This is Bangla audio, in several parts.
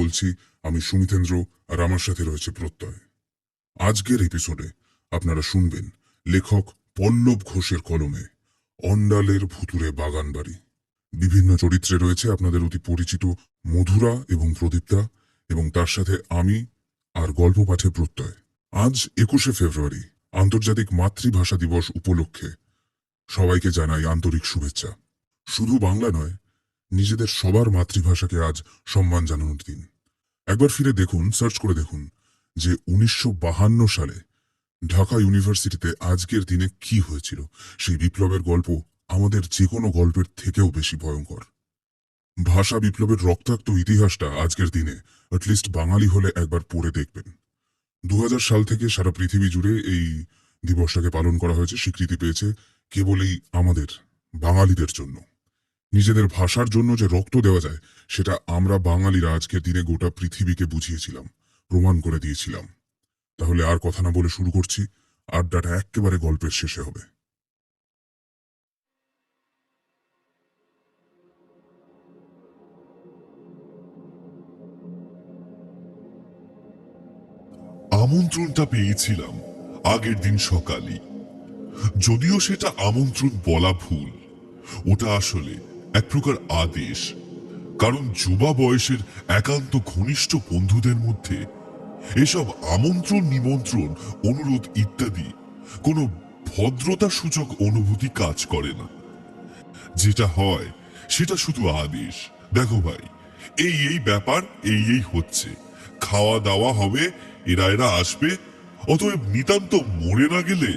বলছি। আমি সুমিতেন্দ্র, আর আমার সাথে রয়েছে প্রত্যয়। আজকের এপিসোডে আপনারা শুনবেন লেখক পল্লব ঘোষের কলমে অন্ডালের ভুতুড়ে বাগান বাড়ি। বিভিন্ন চরিত্রে রয়েছে আপনাদের অতি পরিচিত মধুরা এবং প্রদীপ্তা, এবং তার সাথে আমি আর গল্প পাঠে প্রত্যয়। আজ 21শে ফেব্রুয়ারি, আন্তর্জাতিক মাতৃভাষা দিবস উপলক্ষে সবাইকে জানাই আন্তরিক শুভেচ্ছা। শুধু বাংলা নয়, নিজেদের সবার মাতৃভাষাকে আজ সম্মান জানানোর দিন। একবার ফিরে দেখুন, সার্চ করে দেখুন যে 1952 সালে ঢাকা ইউনিভার্সিটিতে আজকের দিনে কি হয়েছিল। সেই বিপ্লবের গল্প আমাদের যে কোনো গল্পের থেকেও বেশি ভয়ঙ্কর। ভাষা বিপ্লবের রক্তাক্ত ইতিহাসটা আজকের দিনে অ্যাটলিস্ট বাঙালি হলে একবার পড়ে দেখবেন। 2000 সাল থেকে সারা পৃথিবী জুড়ে এই দিবসটাকে পালন করা হয়েছে, স্বীকৃতি পেয়েছে কেবলই আমাদের বাঙালিদের জন্য। নিজেদের ভাষার জন্য যে রক্ত দেওয়া যায়, সেটা আমরা বাঙালিরা আজকের দিনে গোটা পৃথিবীকে বুঝিয়েছিলাম, প্রমাণ করে দিয়েছিলাম। তাহলে আর কথা না বলে শুরু করছি। আড্ডাটা একেবারে গল্পের শেষে হবে। আমন্ত্রণটা পেয়েছিলাম আগের দিন সকালে। যদিও সেটা আমন্ত্রণ বলা ভুল, ওটা আসলে এক প্রকার আদেশ। কারণ যুবা বয়সের একান্ত ঘনিষ্ঠ বন্ধুদের মধ্যে এসব আমন্ত্রণ, নিমন্ত্রণ, অনুরোধ ইত্যাদি কোনো ভদ্রতা সূচক অনুভূতি কাজ করে না। যেটা হয় সেটা শুধু আদেশ। দেখো ভাই, এই এই ব্যাপার, এই এই হচ্ছে, খাওয়া দাওয়া হবে, এরা এরা আসবে, অতএব নিতান্ত মরে না গেলে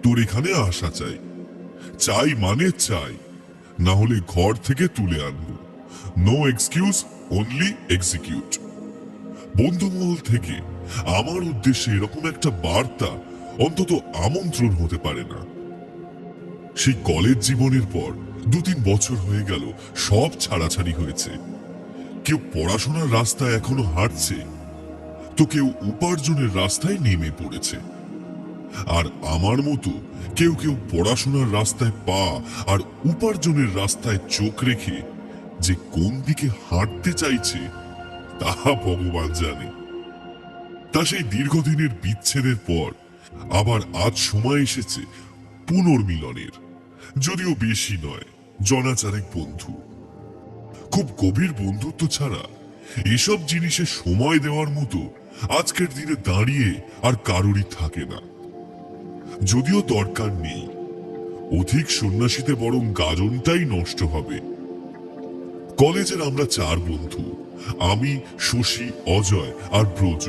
তোর এখানে আসা চাই। চাই মানে চাই, না হলে ঘর থেকে তুলে আনবো। No excuse, only execute. বন্ধুমহল থেকে আমার উদ্দেশ্যে এরকম একটা বার্তা অন্তত আমন্ত্রণ হতে পারে না। সেই কলেজ জীবনের পর 2-3 বছর হয়ে গেল, সব ছাড়াছাড়ি হয়েছে। কেউ পড়াশোনার রাস্তায় এখনো হাঁটছে, তো কেউ উপার্জনের রাস্তায় নেমে পড়েছে। আর আমার মতো কেউ কেউ পড়াশোনার রাস্তায় পা আর উপার্জনের রাস্তায় চোখ রেখে যে কোন দিকে হাঁটতে চাইছে তা ভগবান জানে। তা সেই দীর্ঘদিনের বিচ্ছেদের পর আবার আজ সময় এসেছে পুনর্মিলনের। যদিও বেশি নয়, জনাচারেক বন্ধু। খুব গভীর বন্ধুত্ব ছাড়া এসব জিনিসে সময় দেওয়ার মতো আজকের দিনে দাঁড়িয়ে আর কারোরই থাকে না। যদিও দরকার নেই, অধিক সন্ন্যাসীতে বরং গাজনটাই নষ্ট হবে। কলেজের আমরা 4 বন্ধু, আমি, শশী, অজয় আর ব্রজ।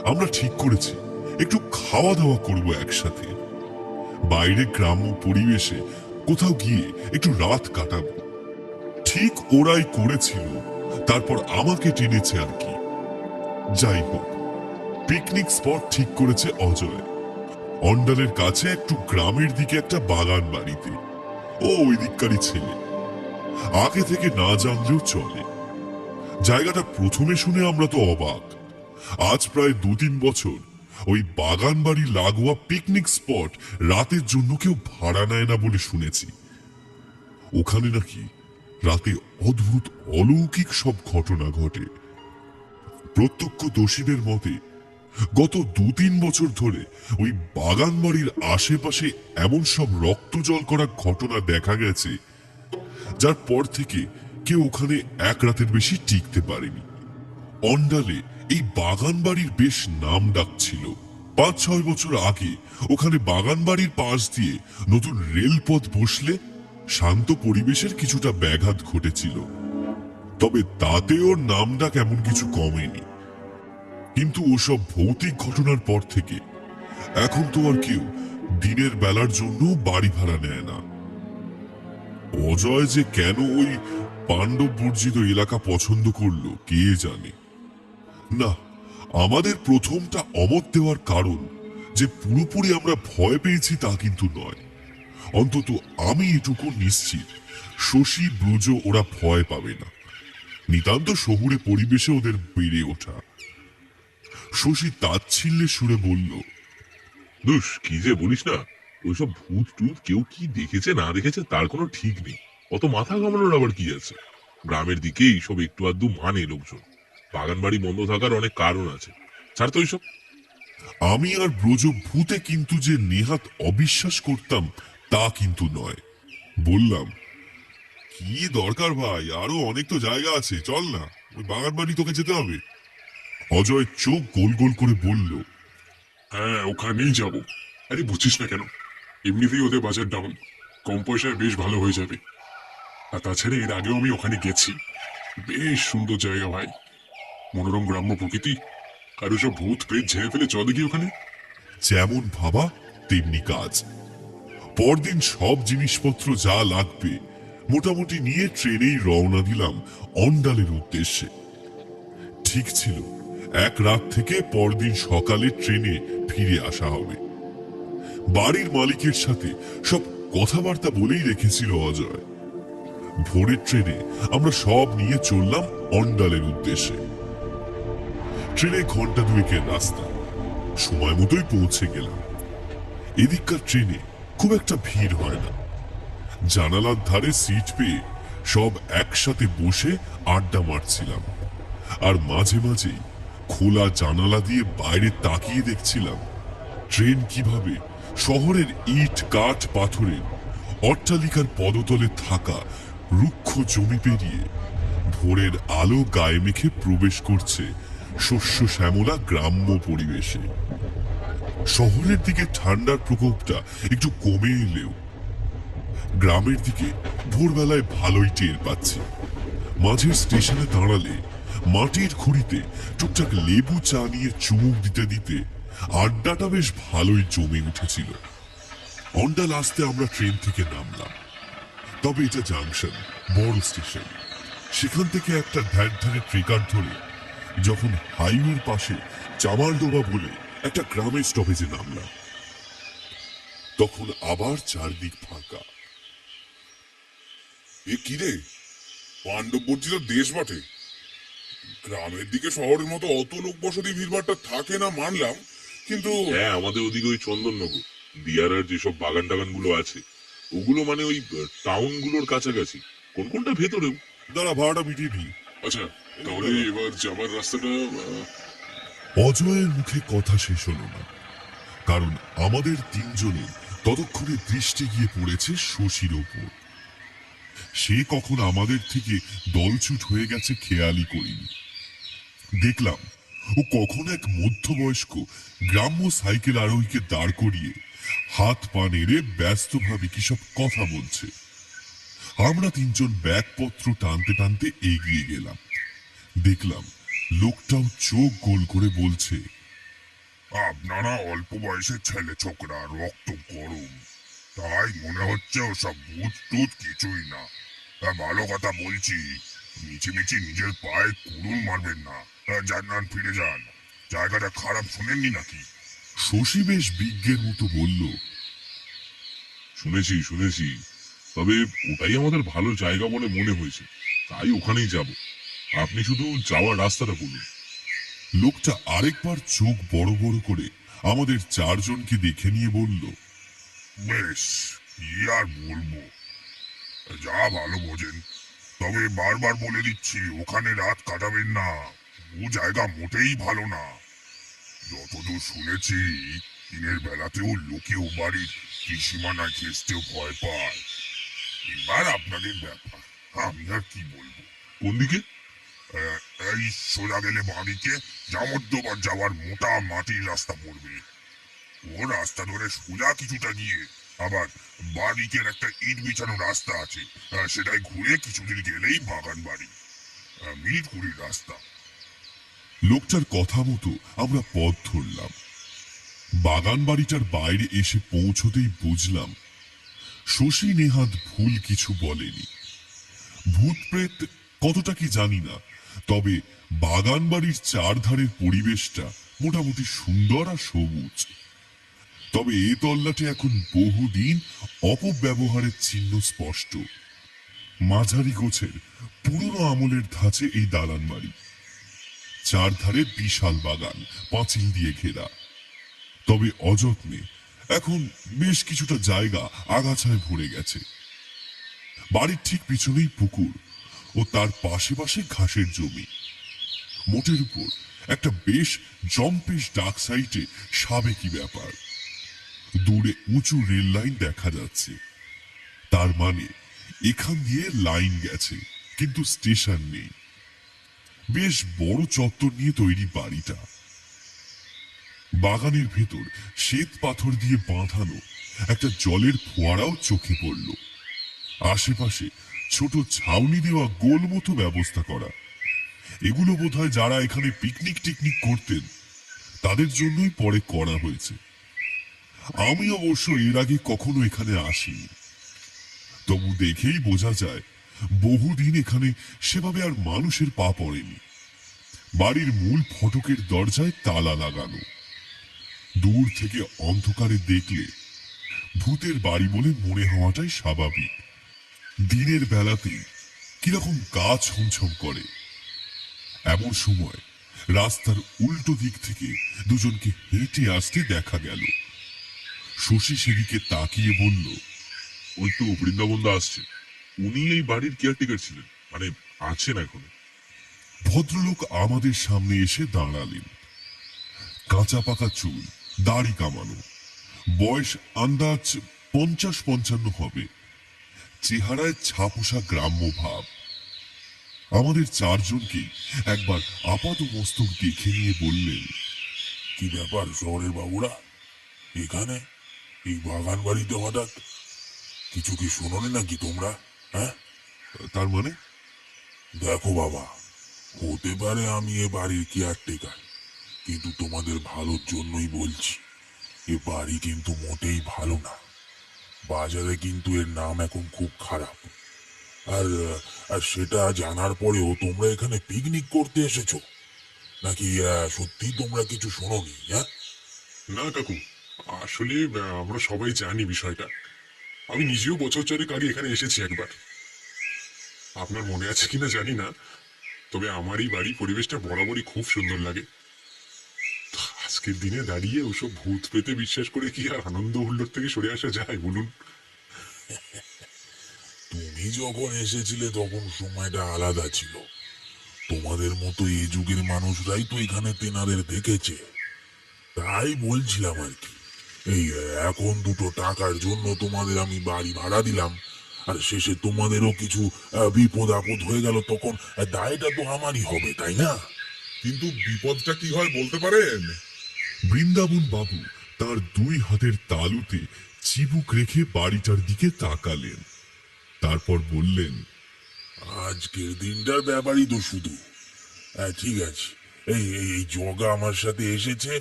আমরা ঠিক করেছি একটু খাওয়া দাওয়া করব একসাথে। বাইরে গ্রাম্য পরিবেশে কোথাও গিয়ে একটু রাত কাটাবো। ঠিক ওরাই করেছিল, তারপর আমাকে টেনেছে আর কি। যাই হোক, পিকনিক স্পট ঠিক করেছে অজয়। অন্ডালের কাছে একটু গ্রামের দিকে একটা বাগান বাড়িতে। ও ওই দিককারই ছেলে, আগে থেকে না জানলেও চলে। জায়গাটা প্রথমে শুনে আমরা তো অবাক। আজ প্রায় 2-3 বছর ওই বাগান বাড়ি লাগোয়া পিকনিক স্পট রাতের জন্য কেউ ভাড়া নেয় না বলে শুনেছি। ওখানে নাকি রাতে অদ্ভুত অলৌকিক সব ঘটনা ঘটে। প্রত্যক্ষদর্শীদের মতে গত 2-3 বছর ধরে ওই বাগান বাড়ির আশেপাশে এমন সব রক্ত জল করা ঘটনা দেখা গেছে, যার পর থেকে কেউ ওখানে এক রাতের বেশি টিকতে পারেনি। অন্ডালে এই বাগান বাড়ির বেশ নাম ডাক ছিল। 5-6 বছর আগে ওখানে বাগান বাড়ির পাশ দিয়ে নতুন রেলপথ বসলে শান্ত পরিবেশের কিছুটা ব্যাঘাত ঘটেছিল। তবে তাতে ওর নাম ডাক এমন কিছু কমেনি। কিন্তু ওসব ভৌতিক ঘটনার পর থেকে এখন তো আর কেউ দিনের বেলার জন্য বাড়ি ভাড়া নেয় না। অজয় যে কেন ওই পাণ্ডব বর্জিত এলাকা পছন্দ করলো কে জানে। না, আমাদের প্রথমটা অমত দেওয়ার কারণ যে পুরোপুরি আমরা ভয় পেয়েছি তা কিন্তু নয়। অন্তত আমি এটুকু নিশ্চিত, শশী, ব্রজ ওরা ভয় পাবে না। নিতান্ত শহুরে পরিবেশে ওদের বেড়ে ওঠা। শশী তাচ্ছিল্যে সুরে বলল, দুষ কি যে বলিস না, ওইসব ভূত টুত কেউ কি দেখেছে না দেখেছে তার কোনো ঠিক নেই। অত মাথা ঘামানোর আবার কি আছে? গ্রামের দিকে এইসব একটু আধটু মানে লোকজন। বাগান বাড়ি বন্ধ থাকার অনেক কারণ আছে। ছাড় তো ওইসব। আমি আর ব্রজ ভূতে কিন্তু যে নেহাত অবিশ্বাস করতাম তা কিন্তু নয়। বললাম, কি দরকার ভাই, আরো অনেক তো জায়গা আছে, চল না, ওই বাগান বাড়ি তোকে যেতে হবে। অজয় চোখ গোল গোল করে বলল, হ্যাঁ, ওখানেই যাব। আরে বুঝছিস না কেন, এমনিতেই ওদের বাজার ডাউন, কম পয়সায় বেশ ভালো হয়ে যাবে। আর তাছাড়া এর আগেও আমি ওখানে গেছি, বেশ সুন্দর জায়গা ভাই, মনোরম গ্রাম্য প্রকৃতি। আর ওসব ভূত প্রেত ঝেড়ে ফেলে চলে গিয়ে ওখানে। যেমন ভাবা তেমনি কাজ। পরদিন সব জিনিসপত্র যা লাগবে মোটামুটি নিয়ে ট্রেনেই রওনা দিলাম অন্ডালের উদ্দেশ্যে। ঠিক ছিল, এক রাত থেকে পরদিন সকালে ট্রেনে ফিরে আসা হবে। বাড়ির মালিকের সাথে সব কথাবার্তা বলেই রেখেছিল অজয়। ভোরের ট্রেনে আমরা সব নিয়ে চললাম অন্ডালের উদ্দেশ্যে। ট্রেনে ঘন্টা দুয়েকের রাস্তা, সময় মতোই পৌঁছে গেলাম। এদিককার ট্রেনে খুব একটা ভিড় হয় না। জানালার ধারে সিট পেয়ে সব একসাথে বসে আড্ডা মারছিলাম, আর মাঝে মাঝে খোলা জানালা দিয়ে বাইরে তাকিয়ে দেখছিলাম ট্রেন কিভাবে শহরের ইট কাঠ পাথরের অট্টালিকার পদতলে থাকা রুক্ষ জমি পেরিয়ে ভোরের আলো গায়ে মেখে প্রবেশ করছে শস্য শ্যামলা গ্রাম্য পরিবেশে। শহরের দিকে ঠান্ডার প্রকোপটা একটু কমে এলেও গ্রামের দিকে ভোরবেলায় ভালোই টের পাচ্ছি। মাঝের স্টেশনে দাঁড়ালে মাটির খুঁড়িতে টুকটাক লেবু চা নিয়ে চুমুক দিতে দিতে আড্ডাটা বেশ ভালোই জমে উঠেছিল। অন্ডাল আসতে আমরা ট্রেন থেকে নামলাম। তবে এটা জাংশন, বড় স্টেশন। সেখান থেকে একটা ধ্যান ধ্যানে ট্রেকার ধরে যখন হাইওয়ের পাশে চামারডোবা বলে একটা গ্রামের স্টপেজে নামলাম, তখন আবার চারদিক ফাঁকা। এ কি রে, পাণ্ডববর্জিত দেশ বটে। গ্রামের দিকে শহরের মতো অত লোক বসতি ভিড়ভাড়টা থাকে না মানলাম, কিন্তু হ্যাঁ, আমাদের ওদিকে ওই চন্দননগর দিয়ারার যেসব বাগান টাগান গুলো আছে, ওগুলো মানে ওই টাউন গুলোর কাছাকাছি, কোন কোনটা ভেতরেও। দাঁড়া, ভাড়াটা মিটিয়ে দিই। আচ্ছা, তাহলে এবার যাবার রাস্তাটা অজয়ের মুখে কথা শেষ হলো না, কারণ আমাদের তিনজনের ততক্ষণে দৃষ্টি গিয়ে পড়েছে শশীর ওপর। সে কখন আমাদের থেকে দলছুট হয়ে গেছে খেয়ালই করিনি। দেখলাম ও কখন এক মধ্যবয়স্ক গ্রাম্য সাইকেল আরোহীকে দাঁড় করিয়ে হাত পা নেড়ে ব্যস্তভাবে কি সব কথা বলছে। আমরা তিনজন ব্যাগপত্র টানতে টানতে এগিয়ে গেলাম। দেখলাম লোকটাও চোখ গোল করে বলছে, আপনারা অল্প বয়সের ছেলে ছোকরা, রক্ত গরম, তাই মনে হচ্ছে ওসব ভূত টুত কিছুই না। ভালো কথা বলছি, মিছিমিছি নিজের পায়ে কুড়ুল মারবেন না। যান, ফিরে যান, জায়গাটা খারাপ শুনেননি নাকি? শশী বেশ বিজ্ঞের মতো বলল, শুনেছি শুনেছি, তবে ওটাই আমাদের ভালো জায়গা বলে মনে হয়েছে, তাই ওখানেই যাব। আপনি শুধু যাওয়ার রাস্তাটা বলুন। লোকটা আরেকবার চোখ বড় বড় করে আমাদের চারজনকে দেখে নিয়ে বলল, বেশ, কি আর বলবো, যা ভালো বোঝেন। তবে বারবার বলে দিচ্ছি, ওখানে রাত কাটাবেন না, ও জায়গা মোটেই ভালো না। যতদূর শুনেছি, দিনের বেলাতেও লোকে ও বাড়ির ত্রিসীমানায় ঘেঁষতেও ভয় পায়। এবার আপনাদের ব্যাপার, আমি আর কি বলবো। কোন দিকে? আহ, এই সোজা গেলে বাঁদিকে জামদ্দোবার যাওয়ার মোটা মাটির রাস্তা পড়বে। ও রাস্তা ধরে সোজা কিছুটা গিয়ে আবার বাঁদিকের একটা ইট বিছানো রাস্তা আছে, সেটাই ঘুরে কিছুদিন গেলেই বাগান বাড়ি। মিনিট কুড়ির রাস্তা। লোকটার কথা মতো আমরা পথ ধরলাম। বাগান বাড়িটার বাইরে এসে পৌঁছতেই বুঝলাম শশী নেহাত ভুল কিছু বলেনি। ভূত প্রেত কতটা কি জানি না, তবে বাগান বাড়ির চারধারের পরিবেশটা মোটামুটি সুন্দর আর সবুজ। তবে এ তল্লাটে এখন বহুদিন অপব্যবহারের চিহ্ন স্পষ্ট। মাঝারি গোছের পুরনো আমলের ধাঁচে এই দালান বাড়ি, চারধারে বিশাল বাগান পাঁচিল দিয়ে ঘেরা। তবে অযত্নে এখন বেশ কিছুটা জায়গা আগাছায় ভরে গেছে। বাড়ির ঠিক পিছনেই পুকুর ও তার পাশে পাশে ঘাসের জমি। মোটের উপর একটা বেশ জম্পেশ ডাক সাইটে সাবেকি ব্যাপার। দূরে উঁচু রেল লাইন দেখা যাচ্ছে, তার মানে এখান দিয়ে লাইন গেছে, কিন্তু স্টেশন নেই। বেশ বড় চত্বর নিয়ে তৈরি বাড়িটা। বাগানের ভেতর শ্বেত পাথর দিয়ে বাঁধানো একটা জলের ফোয়ারাও চোখে পড়ল। আশেপাশে ছোট ছাউনি দেওয়া গোল মতো ব্যবস্থা করা। এগুলো বোধহয় যারা এখানে পিকনিক টিকনিক করতেন তাদের জন্যই পরে করা হয়েছে। আমি অবশ্য এর আগে কখনো এখানে আসিনি, তবু দেখেই বোঝা যায় বহুদিন এখানে সেভাবে আর মানুষের পা পড়েনি। বাড়ির মূল ফটকের দরজায় তালা লাগানো। দূর থেকে অন্ধকারে দেখলে ভূতের বাড়ি বলে মনে হওয়াটাই স্বাভাবিক। দিনের বেলাতেই কিরকম গা ছমছম করে। এমন সময় রাস্তার উল্টো দিক থেকে দুজনকে হেঁটে আসতে দেখা গেল। শশী সেদিকে তাকিয়ে বলল, ওই তো বৃন্দাবনদা আসছে। উনি এই বাড়ির কেয়ারটেকার ছিলেন, মানে আছেন এখন। ভদ্রলোক আমাদের সামনে এসে দাঁড়ালেন। কাঁচা পাকা চুল, দাড়ি কামানো, বয়স আন্দাজ 50-55 হবে। চেহারায় ছাপোষা গ্রাম্য ভাব। আমাদের চারজনকে একবার আপাত মস্তক দেখে নিয়ে বললেন, কি ব্যাপার শহরের বাবুরা, এখানে এই বাগান বাড়িতে হঠাৎ? কিছু কি শোনোনি নাকি তোমরা? হ্যাঁ, তার মানে? দেখো বাবা, হতে পারে আমি এ বাড়ির কেয়ারটেকার, কিন্তু তোমাদের ভালোর জন্যই বলছি, এ বাড়ি কিন্তু মোটেই ভালো না। বাজারে কিন্তু এর নাম এখন খুব খারাপ। আর আর সেটা জানার পরেও তোমরা এখানে পিকনিক করতে এসেছো নাকি? সত্যি তোমরা কিছু শোনোনি? হ্যাঁ, না কাকু, আসলে আমরা সবাই জানি বিষয়টা। আমি নিজেও বছর চারেক আগে এখানে এসেছি একবার। আপনার মনে আছে কিনা জানি না, তবে আমার এই বাড়ির পরিবেশটা বরাবরই খুব সুন্দর লাগে। তো আজকের দিনে দাঁড়িয়ে ওসব ভূত পেতে বিশ্বাস করে কি আর আনন্দ হুল্লোড় থেকে সরে আসা যায় বলুন? তুমি যখন এসেছিলে তখন সময়টা আলাদা ছিল। তোমাদের মতো এই যুগের মানুষরাই তো এখানে তেনাদের দেখেছে। তাই বলছিলাম আর কি। এই এখন দুটো টাকার জন্য তোমাদের আমি বাড়ি ভাড়া দিলাম, আর শেষে তোমাদেরও কিছু বিপদ আপদ হয়ে গেল, তখন দায়টা তো আমারই হবে, তাই না? কিন্তু বিপদটা কি হয় বলতে পারেন? বৃন্দাবন বাবু তার 2 হাতের তালুতে চিবুক রেখে বাড়িটার দিকে তাকালেন। তারপর বললেন, আজকের দিনটার ব্যাপারই তো শুধু। ঠিক আছে, এই এই এই জগা আমার সাথে এসেছে,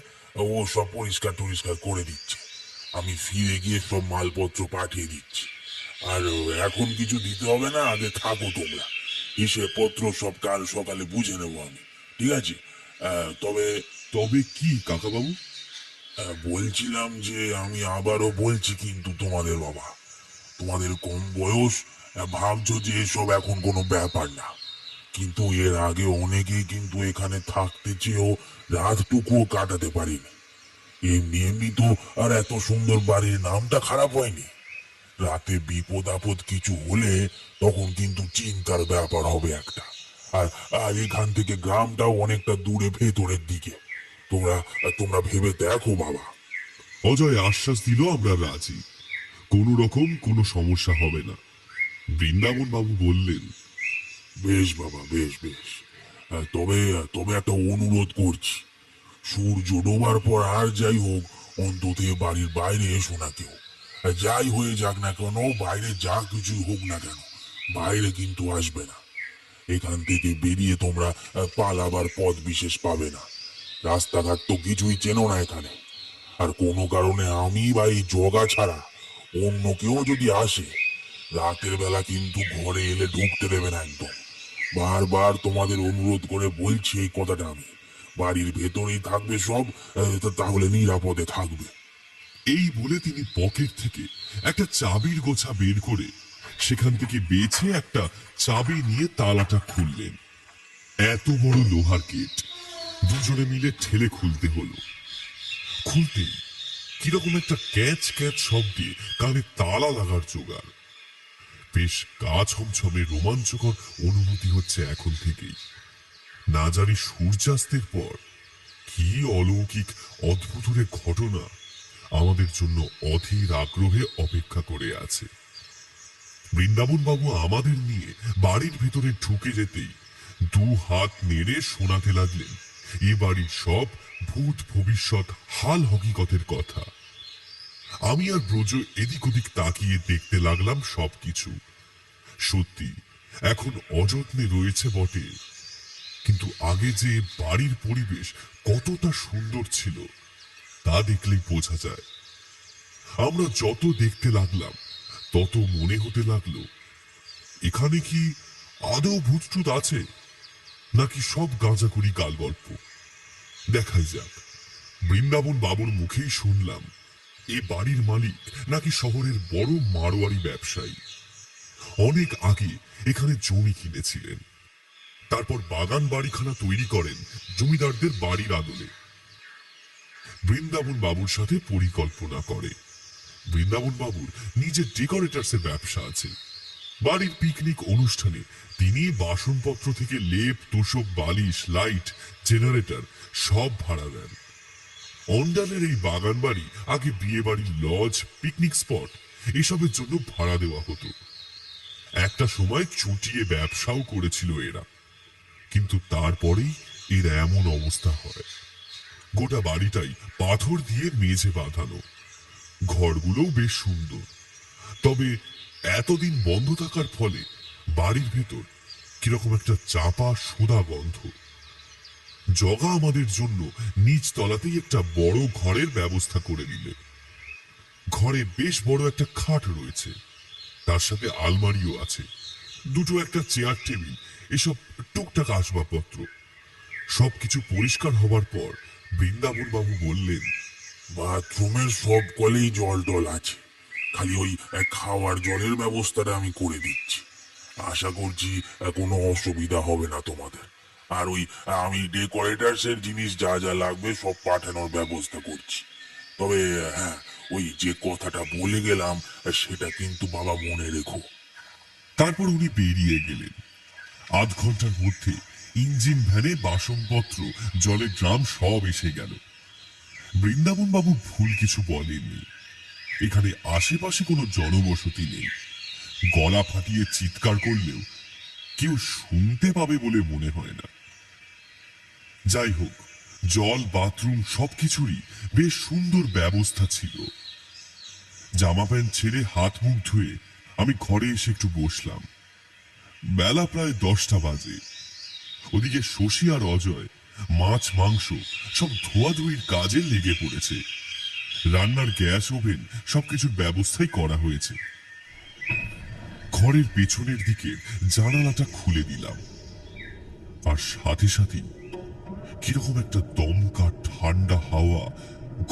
ও সব পরিষ্কার টরিষ্কার করে দিচ্ছে। আমি ফিরে গিয়ে সব মালপত্র পাঠিয়ে দিচ্ছি। আর এখন কিছু দিতে হবে না, আগে থাকো তোমরা। হিসেবপত্র সব কাল সকালে বুঝে নেবো আমি, ঠিক আছে? তবে তবে কি কাকাবাবু? বলছিলাম যে আমি আবারও বলছি কিন্তু তোমাদের বাবা, তোমাদের কম বয়স, ভাবছো যে এসব এখন কোনো ব্যাপার না, কিন্তু এর আগে অনেকেই কিন্তু এখানে থাকতে চেয়েও রাতটুকুও কাটাতে পারিনি। এমনি এমনি তো আর এত সুন্দর বাড়ির নামটা খারাপ হয়নি। রাতে বিপদ আপদ কিছু হলে তখন কিন্তু চিন্তার ব্যাপার হবে একটা। আর আর এখান থেকে গ্রামটাও অনেকটা দূরে ভেতরের দিকে। তোমরা তোমরা ভেবে দেখো বাবা। অজয় আশ্বাস দিল, আমরা রাজি। কোনো রকম কোনো সমস্যা হবে না। বৃন্দাবন বাবু বললেন, বেশ বাবা, বেশ বেশ। তবে তবে একটা অনুরোধ করছি, সূর্য ডোবার পর আর যাই হোক, অন্তত এ বাড়ির বাইরে এসো না কেউ। যাই হয়ে যাক না কেন, বাইরে যা কিছু হোক না কেন, বাইরে কিন্তু আসবে না। এখান থেকে বেরিয়ে তোমরা পালাবার পথ বিশেষ পাবে না। রাস্তাঘাট তো কিছুই চেনো না এখানে। আর কোনো কারণে আমি বা এই জগা ছাড়া অন্য কেউ যদি আসে, রাতের বেলা কিন্তু ঘরে এলে ঢুকতে দেবে না একদম। বারবার তোমাদের অনুরোধ করে বলছি এই কথাটা আমি। বাড়ির ভেতরেই থাকবে সব, তাহলে নিরাপদে থাকবে। এই বলে তিনি পকেট থেকে একটা চাবির গোছা বের করে সেখান থেকে বেছে একটা চাবি নিয়ে তালাটা খুললেন। এত বড় লোহার গেট দুজনে মিলে ঠেলে খুলতে হলো। খুলতেই কিরকম একটা ক্যাচ ক্যাচ শব্দে কানে তালা লাগার জোগাড়। বেশ গা ছমছমে রোমাঞ্চকর অনুভূতি হচ্ছে এখন থেকেই। না জানি সূর্যাস্তের পর কি অলৌকিক অদ্ভুত ঘটনা আমাদের জন্য অধীর আগ্রহে অপেক্ষা করে আছে। বৃন্দাবন বাবু আমাদের নিয়ে বাড়ির ভেতরে ঢুকে যেতেই দু হাত নেড়ে শোনাতে লাগলেন এ বাড়ির সব ভূত ভবিষ্যৎ হাল হকিকতের কথা। আমি আর ব্রজ এদিক ওদিক তাকিয়ে দেখতে লাগলাম সবকিছু। সত্যি এখন অযত্নে রয়েছে বটে, কিন্তু আগে যে বাড়ির পরিবেশ কতটা সুন্দর ছিল তা দেখলেই বোঝা যায়। আমরা যত দেখতে লাগলাম তত মনে হতে লাগলো এখানে কি আদৌ ভূতটুত আছে, নাকি সব গাঁজাখুরি গাল গল্প। দেখাই যাক। বৃন্দাবন বাবুর মুখেই শুনলাম এ বাড়ির মালিক নাকি শহরের বড় মারোয়ারি ব্যবসায়ী। অনেক আগে এখানে জমি কিনেছিলেন, তারপর বাগান বাড়িখানা তৈরি করেন জমিদারদের বাড়ির আদলে। বৃন্দাবন বাবুর সাথে পরিকল্পনা করে। বৃন্দাবন বাবুর নিজের ডেকোরেটার্সের ব্যবসা আছে। বাড়ির পিকনিক অনুষ্ঠানে তিনি বাসনপত্র থেকে লেপ তোষক বালিশ লাইট জেনারেটর সব ভাড়া দেন। অন্ডালের এই বাগান বাড়ি আগে বিয়ে বাড়ির লজ পিকনিক স্পট এসবের জন্য ভাড়া দেওয়া হতো। একটা সময় চুটিয়ে ব্যবসাও করেছিল এরা, কিন্তু তারপরেই এর এমন অবস্থা হয়। গোটা বাড়িটাই পাথর দিয়ে মেঝে বাঁধানো, ঘরগুলোও বেশ সুন্দর। তবে এতদিন বন্ধ থাকার ফলে বাড়ির ভেতর কিরকম একটা চাপা সোদা গন্ধ। জগা আমাদের জন্য নিচ তলাতেই একটা বড় ঘরের ব্যবস্থা করে দিলে। ঘরে বেশ বড় একটা খাট রয়েছে, তার সাথে আলমারিও আছে, দুটো একটা চেয়ার টেবিল, এসব টুকটাক আসবাবপত্র। সবকিছু পরিষ্কার হবার পর বৃন্দাবন বাবু বললেন, বাথরুমের সব কলেই জল টল আছে, খালি ওই খাওয়ার জলের ব্যবস্থাটা আমি করে দিচ্ছি। আশা করছি কোনো অসুবিধা হবে না তোমাদের। আর ওই আমি ডেকোরেটার্সের জিনিস যা যা লাগবে সব পাঠানোর ব্যবস্থা করছি। তবে হ্যাঁ, ওই যে কথাটা বলে গেলাম সেটা কিন্তু বাবা মনে রেখো। তারপর উনি বেরিয়ে গেলেন। আধ ঘন্টার মধ্যে ইঞ্জিন ভ্যানে বাসনপত্র জলের ড্রাম সব এসে গেল। বৃন্দাবন বাবু ভুল কিছু বলেননি। এখানে আশেপাশে কোনো জনবসতি নেই। গলা ফাটিয়ে চিৎকার করলেও কেউ শুনতে পাবে বলে মনে হয় না। যাই হোক, জল বাথরুম সবকিছুরই বেশ সুন্দর ব্যবস্থা ছিল। জামা প্যান্ট ছেড়ে হাত মুখ ধুয়ে আমি ঘরে এসে একটু বসলাম। বেলা প্রায় 10টা বাজে। ওদিকে শশী আর অজয় মাছ মাংস সব ধোয়াধুয়ির কাজে লেগে পড়েছে। রান্নার গ্যাস ওভেন সবকিছুর ব্যবস্থাই করা হয়েছে। ঘরের পেছনের দিকে জানালাটা খুলে দিলাম, আর সাথে সাথে কিরকম একটা দমকা ঠান্ডা হাওয়া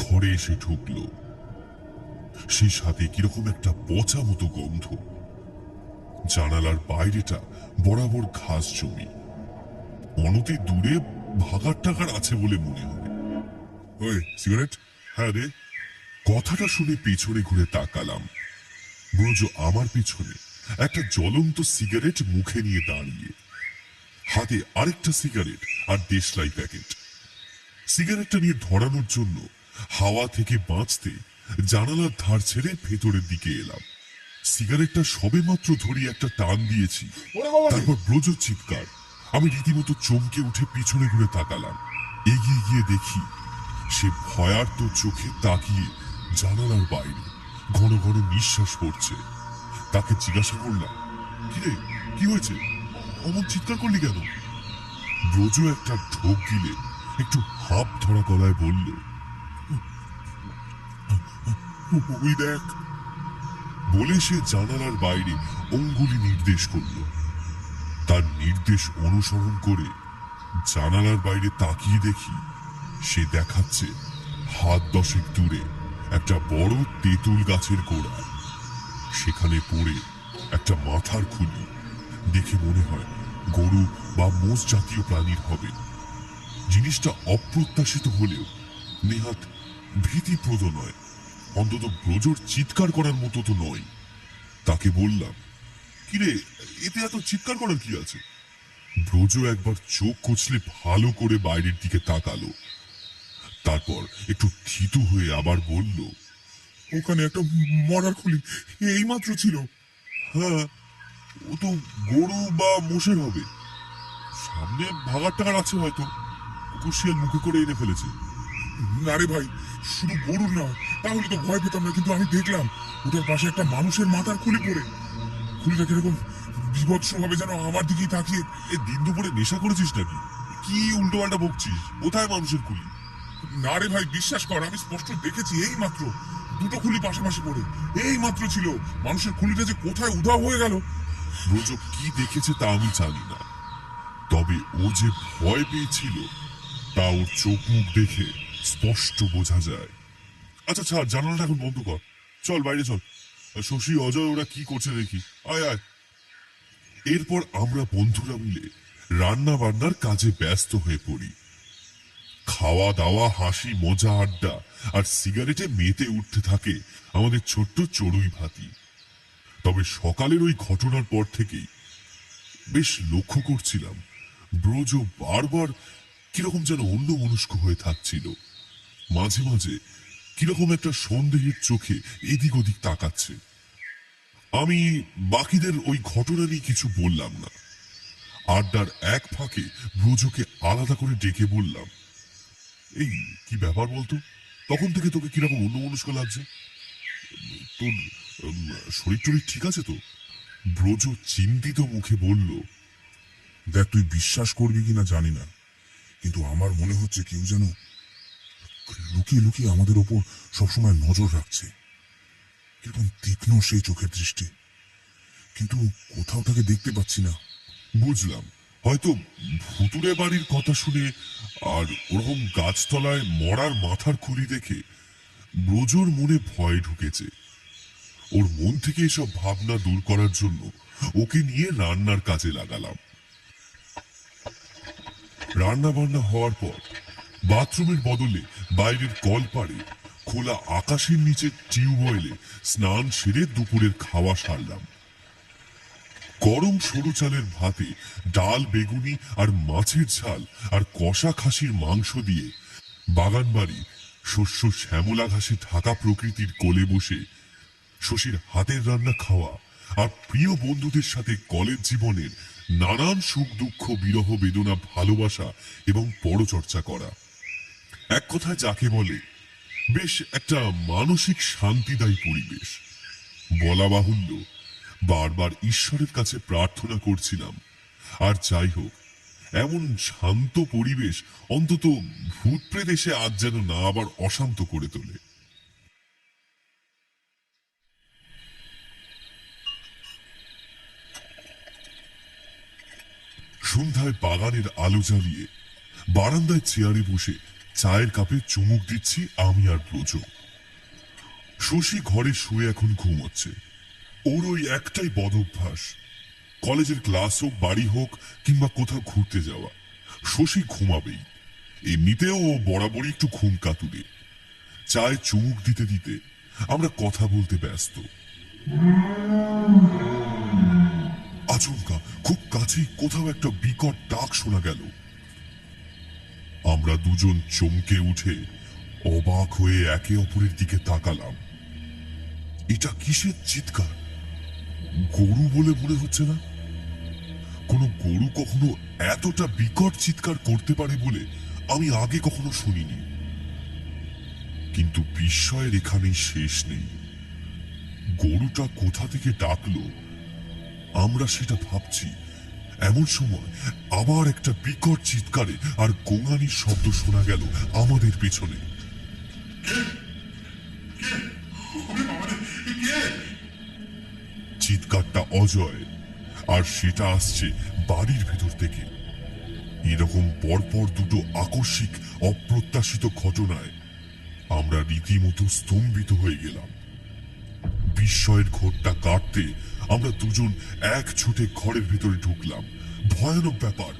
ঘরে এসে ঢুকলো। সেই সাথে কিরকম একটা পচা মতো গন্ধ। জানালার বাইরেটা বরাবর ঘাস জমি, অনতি দূরে ভাগার টাকার আছে বলে মনে হয়। ওই সিগারেট? হ্যাঁ রে। কথাটা শুনে পেছনে ঘুরে তাকালাম। ব্রজ আমার পিছনে একটা জ্বলন্ত সিগারেট মুখে নিয়ে দাঁড়িয়ে, হাতে আরেকটা সিগারেট আর দেশলাই প্যাকেট। সিগারেটটা নিয়ে ধরানোর জন্য হাওয়া থেকে বাঁচতে জানালার ধার ছেড়ে ভেতরের দিকে এলাম। সিগারেটটা সবেমাত্র ধরিয়ে একটা টান দিয়েছি, তারপর ব্রজ চিৎকার। আমি রীতিমতো চমকে উঠে পিছনে ঘুরে তাকালাম। এগিয়ে গিয়ে দেখি সে ভয়ার্ত চোখে তাকিয়ে জানালার বাইরে ঘন ঘন নিঃশ্বাস পড়ছে। তাকে জিজ্ঞাসা করলাম, কিরে কি হয়েছে, অমন চিৎকার করলি কেন? ব্রজ একটা ঢোক গিলে একটু হাঁপ ধরা গলায় বলল, ওই দেখ। বলে সে জানালার বাইরে অঙ্গুলি নির্দেশ করল। তার নির্দেশ অনুসরণ করে জানালার বাইরে তাকিয়ে দেখি সে দেখাচ্ছে হাত 10 দূরে একটা বড় তেঁতুল গাছের গোড়া। সেখানে পড়ে একটা মাথার খুলি, দেখে মনে হয় গরু বা মোষ জাতীয় প্রাণীর হবে। জিনিসটা অপ্রত্যাশিত হলেও নেহাত ভীতিপ্রদ নয়, অন্তত ব্রজর চিৎকার করার মতো তো নয়। তাকে বললাম, কিরে এতে এত চিৎকার করার কি আছে? ব্রজ একবার চোখ কচলে ভালো করে বাইরের দিকে তাকালো, তারপর একটু থিতু হয়ে আবার বলল, ওখানে একটা মরার খুলি এইমাত্র ছিল। হ্যাঁ, ও তো গরু বা মোষের হবে। সামনে ভাগার টাগার আছে হয়তো, কুকুর শিয়াল মুখে করে এনে ফেলেছে। না রে ভাই, শুধু গরুর নয়, তাহলে তো ভয় পেতাম না, কিন্তু আমি দেখলাম ওটার পাশে একটা মানুষের মাথার খুলি পড়ে। খুলিটা কিরকম বিভৎস ভাবে যেন আমার দিকেই তাকিয়ে। এ দিন দুপুরে নেশা করেছিস নাকি? কি উল্টো পাল্টা বকছিস? কোথায় মানুষের কুলি? না রে ভাই, বিশ্বাস কর, আমি স্পষ্ট দেখেছি এই মাত্র দুটো খুলি পাশাপাশি পড়ে। এই মাত্র ছিল। মানুষের খুলিটা যে কোথায় উধাও হয়ে গেল। ব্রজ কি দেখেছে তা আমি জানি না, তবে ও যে ভয় পেয়েছিল তা ওর চোখ মুখ দেখে স্পষ্ট বোঝা যায়। আচ্ছা ছাড়, জানালাটা এখন বন্ধ কর, চল বাইরে চল। শশী অজয় ওরা কি করছে দেখি, আয় আয়। এরপর আমরা বন্ধুরা মিলে রান্না বান্নার কাজে ব্যস্ত হয়ে পড়ি। খাওয়া দাওয়া, হাসি মজা, আড্ডা আর সিগারেটে মেতে উঠতে থাকে আমাদের ছোট্ট চড়ুই ভাতি। তবে সকালের ওই ঘটনার পর থেকেই বেশ লক্ষ্য করছিলাম ব্রজ বারবার কিরকম যেন অন্যমনস্ক হয়ে থাকছিল। মাঝে মাঝে কিরকম একটা সন্দেহের চোখে এদিক ওদিক তাকাচ্ছে। আমি বাকিদের ওই ঘটনা নিয়ে কিছু বললাম না। আড্ডার এক ফাঁকে ব্রজকে আলাদা করে ডেকে বললাম, এই কি ব্যাপার বলতো, তখন থেকে তোকে কিরকম অন্যমনস্ক লাগছে? তোর শরীর টরীর ঠিক আছে তো? ব্রজ চিন্তিত মুখে বলল, দেখ, তুই বিশ্বাস করবি কিনা জানি না, কিন্তু আমার মনে হচ্ছে কেউ যেন লুকিয়ে লুকিয়ে আমাদের ওপর সবসময় নজর রাখছে। কিরকম তীক্ষ্ণ সেই চোখের দৃষ্টি, কিন্তু কোথাও তাকে দেখতে পাচ্ছি না। বুঝলাম, হয়তো ভুতুরে বাড়ির কথা শুনে আর ওরকম গাছতলায় মরার মাথার খুলি দেখে ব্রজর মনে ভয় ঢুকেছে। ওর মন থেকে এসব ভাবনা দূর করার জন্য ওকে নিয়ে রান্নার কাজে লাগালাম। রান্না বান্না হওয়ার পর বাথরুমের বদলে বাইরের কল পাড়ে খোলা আকাশের নিচে টিউবওয়েলে স্নান সেরে দুপুরের খাওয়া সারলাম। গরম সরু চালের ভাতে ডাল, বেগুনি আর মাছের ঝাল আর কষা খাসির মাংস দিয়ে বাগান বাড়ি শস্য শ্যামলা ঘাসে ঢাকা প্রকৃতির কোলে বসে শশীর হাতের রান্না খাওয়া আর প্রিয় বন্ধুদের সাথে কলেজ জীবনের নানান সুখ দুঃখ, বিরহ বেদনা, ভালোবাসা এবং পরচর্চা করা, এক কথায় যাকে বলে বেশ একটা মানসিক শান্তিদায়ী পরিবেশ। বলা বাহুল্য, বারবার ঈশ্বরের কাছে প্রার্থনা করছিলাম, আর যাই হোক, এমন শান্ত পরিবেশ অন্তত ভূত প্রেত এসে আজ যেন না আবার অশান্ত করে তোলে। সন্ধ্যায় বাগানের আলো জ্বালিয়ে বারান্দায় চেয়ারে বসে চায়ের কাপে চুমুক দিচ্ছি আমি আর ব্রজ। শশী ঘরে শুয়ে এখন ঘুমোচ্ছে। ওর ওই একটাই বদ অভ্যাস, কলেজের ক্লাস হোক, বাড়ি হোক কিংবা কোথাও ঘুরতে যাওয়া, শশী ঘুমাবেই। এমনিতেও ও বরাবরই একটু ঘুম কাতুরে। চায়ে চুমুক দিতে দিতে আমরা কথা বলতে ব্যস্ত। আচমকা খুব কাছেই কোথাও একটা বিকট ডাক শোনা গেল। আমরা দুজন চমকে উঠে অবাক হয়ে একে অপরের দিকে তাকালাম। এটা কিসের চিৎকার? গরু বলে মনে হচ্ছে না। কোনো গরু কখনো এতটা বিকট চিৎকার করতে পারে বলে আমি আগে কখনো শুনিনি। কিন্তু বিস্ময়ের এখানেই শেষ নেই। গরুটা কোথা থেকে ডাকলো আমরা সেটা ভাবছি, এমন সময় আবার একটা বিকট চিৎকারে আর গোঙানির শব্দ শোনা গেল আমাদের পেছনে। চিৎকারটা অজয়, আর সেটা আসছে বাড়ির ভেতর থেকে। এরকম পরপর দুটো আকস্মিক অপ্রত্যাশিত ঘটনায় আমরা রীতিমতো স্তম্ভিত হয়ে গেলাম। বিস্ময়ের ঘোরটা কাটতে আমরা দুজন এক ছুটে ঘরের ভেতরে ঢুকলাম। ভয়ানক ব্যাপার,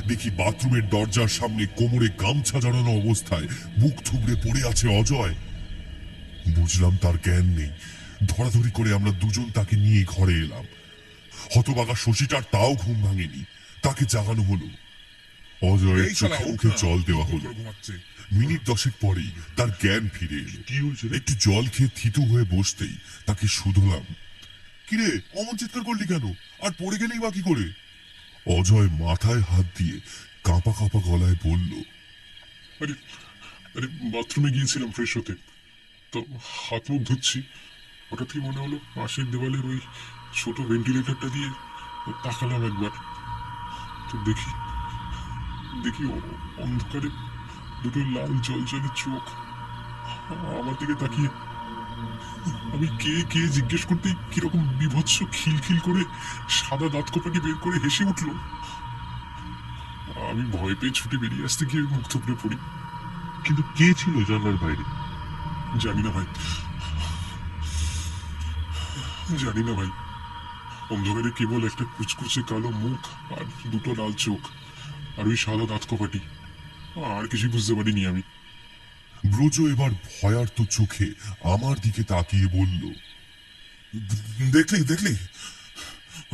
দেখি বাথরুমের দরজার সামনে কোমরে গামছা জড়ানো অবস্থায় মুখ থুবড়ে পড়ে আছে অজয়। বুঝলাম তার জ্ঞান নেই। ধরাধরি করে আমরা দুজন তাকে নিয়ে ঘরে এলাম। হতবাগা শশীটার তাও ঘুম ভাঙেনি। তাকে জাগানো হলো। অজয়ের এই শালা, চোখে ওঠ মুখে না। জল দেওয়া চুপ হলো। করে ঘুমাচ্ছে। মিনিট 10 পরেই তার জ্ঞান ফিরে এলো। কি হয়েছে রে? একটু জল খেয়ে থিতু হয়ে বসতেই তাকে শুধলাম। কিরে, অমন চিৎকার করলি কেন? আর পড়ে গেলেই বা কি করে? অজয় মাথায় হাত দিয়ে কাঁপা কাঁপা গলায় বলল, আরে আরে বাথরুমে গিয়েছিলাম ফ্রেশ হতে, তো হাত মুখ ধুচ্ছি, হঠাৎই মনে হলো পাশের দেওয়ালের ওই ছোট ভেন্টিলেটরটা দিয়ে তাকালাম একবার, তো দেখি দেখি অন্ধকারে দুটো লাল জলজলে চোখ আমার দিকে তাকিয়ে। আমি কে কে জিজ্ঞেস করতেই কিরকম বিভৎস খিলখিল করে সাদা দাঁত কোপাটি বের করে হেসে উঠল। আমি ভয় পেয়ে ছুটে বেরিয়ে আসতে গিয়ে মুখ থুবড়ে পড়ি। কিন্তু কে ছিল জানলার বাইরে? জানি না ভাই, জানি না ভাই। অন্ধকারে কেবল একটা কুচকুচে কালো মুখ আর দুটো লাল চোখ আর ওই সাদা দাঁত কপাটি, আর কিছুই বুঝতে পারিনি আমি। ব্রজ এবার ভয়ার্ত চোখে আমার দিকে তাকিয়ে বলল, দেখলি দেখলি,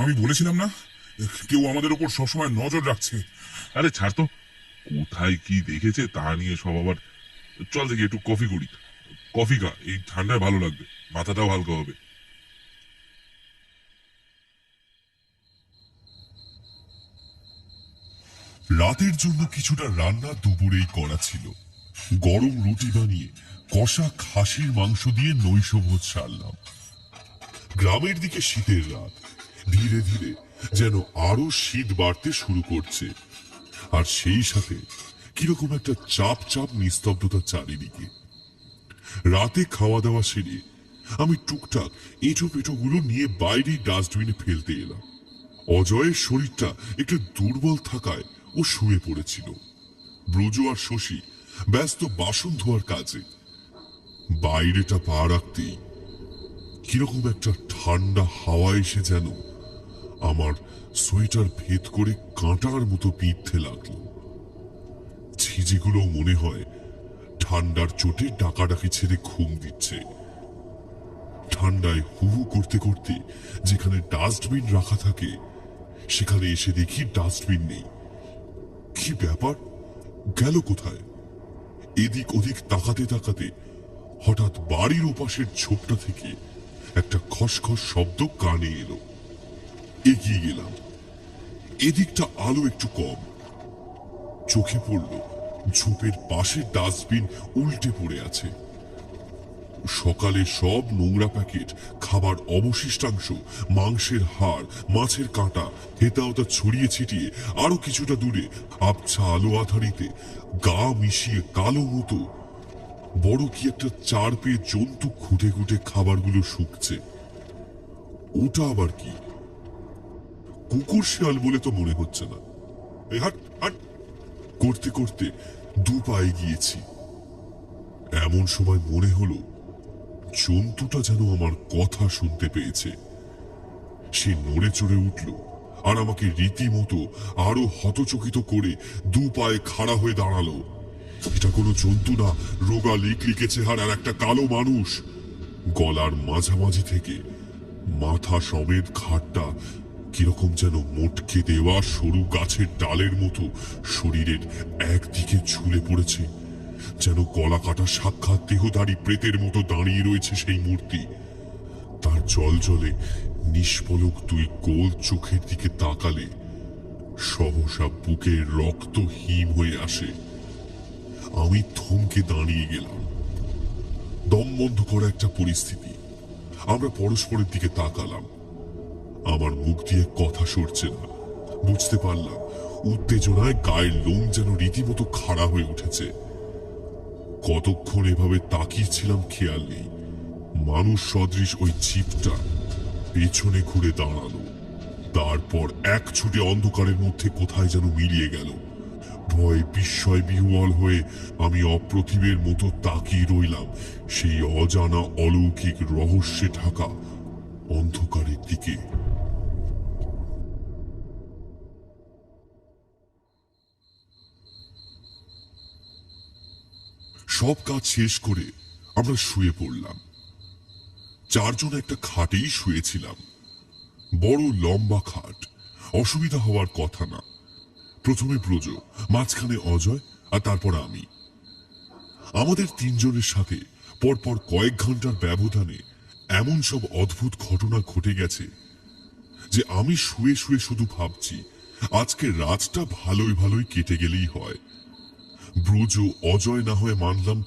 আমি বলেছিলাম না, কেউ আমাদের উপর সবসময় নজর রাখছে। আরে ছাড় তো, কোথায় কি দেখেছে তা নিয়ে সব আবার। চল দেখি একটু কফি করি। কফি খা, এই ঠান্ডায় ভালো লাগবে, মাথাটাও হালকা হবে। রাতের জন্য কিছুটা রান্না দুপুরেই করা ছিল। গরম রুটি বানিয়ে কষা খাসির মাংস দিয়ে নৈশভোজ সারলাম। গ্রামের দিকে শীতের রাত ধীরে ধীরে যেন আরো শীত বাড়তে শুরু করছে, আর সেই সাথে কিরকম একটা চাপ চাপ নিস্তব্ধতা চারিদিকে। রাতে খাওয়া দাওয়া সেরে আমি টুকটাক এঁটো পেটোগুলো নিয়ে বাইরে ডাস্টবিনে ফেলতে এলাম। অজয়ের শরীরটা একটু দুর্বল থাকায় ও শুয়ে পড়েছিল। ব্রজ আর শশী ব্যস্ত বাসন ধোয়ার কাজে। বাইরেটা পা রাখতেই কিরকম একটা ঠান্ডা হাওয়া এসে যেন আমার সোয়েটার ভেদ করে কাঁটার মতো বিঁধতে লাগলো। ঝিঝিগুলো মনে হয় ঠান্ডার চোটে ডাকাডাকি ছেড়ে ঘুম দিচ্ছে। ঠান্ডায় হু হু করতে করতে যেখানে ডাস্টবিন রাখা থাকে সেখানে এসে দেখি ডাস্টবিন নেই। কি ব্যাপার, গেল কোথায়? এদিক ওদিক তাকাতে তাকাতে হঠাৎ বাড়ির ওপাশের ঝোপটা থেকে একটা খসখস শব্দ কানে এলো। এগিয়ে গেলাম। এদিকটা আলো একটু কম। চোখে পড়ল ঝোপের পাশে ডাস্টবিন উল্টে পড়ে আছে। সকালে সব নোংরা প্যাকেট, খাবার অবশিষ্টাংশ, মাংসের হাড়, মাছের কাঁটা হেতাওতা ছড়িয়ে ছিটিয়ে আরো কিছুটা দূরে আবছা আলো আধারিতে গা মিশিয়ে কালো মতো বড় কি একটা চার পেয়ে জন্তু খুঁটে খুঁটে খাবারগুলো শুকছে। ওটা আবার কি? কুকুর শিয়াল বলে তো মনে হচ্ছে না। এই হাট হাট করতে করতে দু পায়ে গিয়েছি। এমন সময় মনে হলো জন্তুটা যেন আমার কথা শুনতে পেয়েছে। সে নড়ে চড়ে উঠল আর আমাকে রীতিমতো আরো হতচকিত করে দু পায়ে খাড়া হয়ে দাঁড়ালো। এটা কোনো জন্তু না, রোগা লিকলিকে চেহারার একটা কালো মানুষ। গলার মাঝামাঝি থেকে মাথা সমেত ঘাটটা কিরকম যেন মোটকে দেওয়া সরু গাছের ডালের মতো শরীরের একদিকে ঝুলে পড়েছে, যেন গলা কাটা সাক্ষাৎ দেহধারী প্রেতের মতো দাঁড়িয়ে রয়েছে সেই মূর্তি। তার জলজলে নিষ্পলক দুই গোল চোখের দিকে তাকালে সহসা বুকের রক্ত হিম হয়ে আসে। আমি থমকে দাঁড়িয়ে গেলাম। দম বন্ধ করা একটা পরিস্থিতি। আমরা পরস্পরের দিকে তাকালাম। আমার মুখ দিয়ে কথা সরছে না। বুঝতে পারলাম উত্তেজনায় গায়ের লোম যেন রীতিমতো খাড়া হয়ে উঠেছে। কতক্ষণ এভাবে তাকিয়েছিলাম খেয়াল নেই। মানুষ সদৃশ ওই জিপটা পেছনে ঘুরে দাঁড়ালো, তারপর এক ছুটে অন্ধকারের মধ্যে কোথায় যেন মিলিয়ে গেল। ভয় বিস্ময় বিহ্বল হয়ে আমি অপ্রতিমের মতো তাকিয়ে রইলাম সেই অজানা অলৌকিক রহস্যে ঢাকা অন্ধকারের দিকে। সব কাজ শেষ করে আমরা শুয়ে পড়লাম। চারজন একটা খাটেই শুয়েছিলাম। বড় লম্বা খাট, অসুবিধা হওয়ার কথা না। প্রথমে ব্রজ, মাঝখানে অজয়, আর তারপর আমি। আমাদের তিনজনের সাথে পরপর কয়েক ঘন্টার ব্যবধানে এমন সব অদ্ভুত ঘটনা ঘটে গেছে যে আমি শুয়ে শুয়ে শুধু ভাবছি আজকের রাতটা ভালোই ভালোই কেটে গেলেই হয়। ব্রজ, অজয় না হয় মানলাম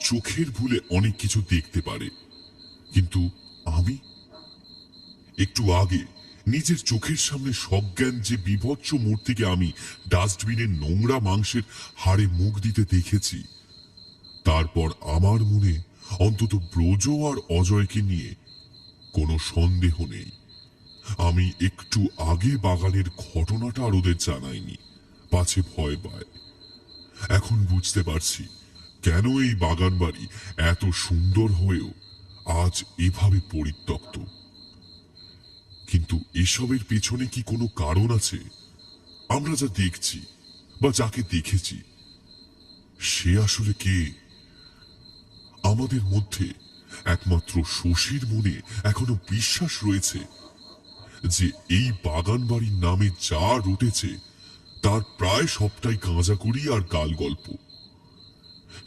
চোখের ভুলে অনেক কিছু দেখতে পারে, কিন্তু আমি একটু আগে নিজের চোখের সামনে সজ্ঞান যে বিভৎস মূর্তিকে আমি ডাস্টবিনের নোংরা মাংসের হাড়ে মুখ দিতে দেখেছি, তারপর আমার মনে অন্তত ব্রজ আর অজয়কে নিয়ে কোনো সন্দেহ নেই। আমি একটু আগে বাগানের ঘটনাটা আর ওদের জানাইনি, পাছে ভয় পায়। এখন বুঝতে পারছি কেন এই বাগান বাড়ি এত সুন্দর হয়েও আজ এভাবে পরিত্যক্ত। কিন্তু এসবের পেছনে কি কোনো কারণ আছে? আমরা যা দেখছি বা যাকে দেখেছি সে আসলে কে? আমাদের মধ্যে একমাত্র শশীর মনে এখনো বিশ্বাস রয়েছে যে এই বাগান বাড়ির নামে যা রটেছে তার প্রায় সবটাই গাঁজাকুড়ি আর গাল গল্প।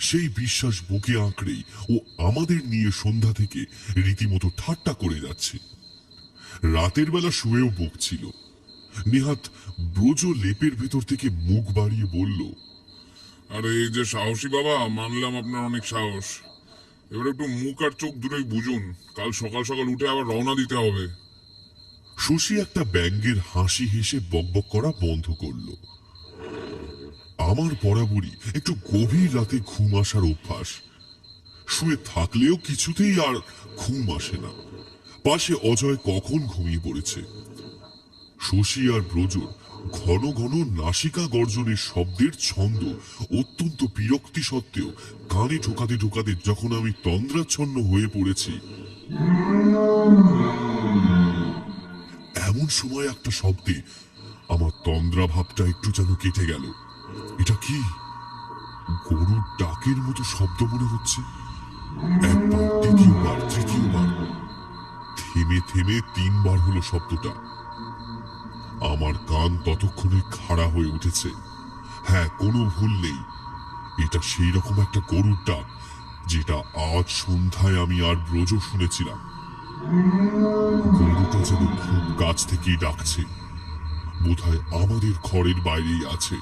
সেই বিশ্বাস বুকে আঁকড়েই ও আমাদের নিয়ে সন্ধ্যা থেকে রীতিমতো ঠাট্টা করে যাচ্ছে। রাতের বেলা শুয়েও বকছিল। নেহাত ব্রজ লেপের ভেতর থেকে মুখ বাড়িয়ে বলল, আরে এই যে সাহসী বাবা, মানলাম আপনার অনেক সাহস। এবার একটু মুখ আর চোখ দুটোই বুঝুন, কাল সকাল সকাল উঠে আবার রওনা দিতে হবে। শশী একটা ব্যঙ্গের হাসি হেসে বকবক করা বন্ধ করল। আমার বরাবরই একটু গভীর রাতে ঘুম আসার অভ্যাস। শুয়ে থাকলেও কিছুতেই আর ঘুম আসে না। পাশে অজয় কখন ঘুমিয়ে পড়েছে। শশী আর ব্রজর ঘন ঘন নাসিকা গর্জনের শব্দের ছন্দ অত্যন্ত বিরক্তি সত্ত্বেও কানে ঢোকাতে ঢোকাতে যখন আমি তন্দ্রাচ্ছন্ন হয়ে পড়েছি, এমন সময় একটা শব্দে আমার তন্দ্রা ভাবটা একটু যেন কেটে গেল। এটা কি? গরুর ডাকের মতো শব্দ মনে হচ্ছে। একবার, দ্বিতীয়বার, তৃতীয়বার, থেমে থেমে তিনবার হলো শব্দটা। আমার কান ততক্ষণে খাড়া হয়ে উঠেছে। হ্যাঁ, কোনো ভুল নেই, এটা সেই রকম একটা গরুর ডাক যেটা আজ সন্ধ্যায় আমি আর ব্রজ শুনেছিলাম। গরুটা যেন খুব কাছ থেকেই ডাকছে, বোধহয় আমাদের ঘরের বাইরেই আছে।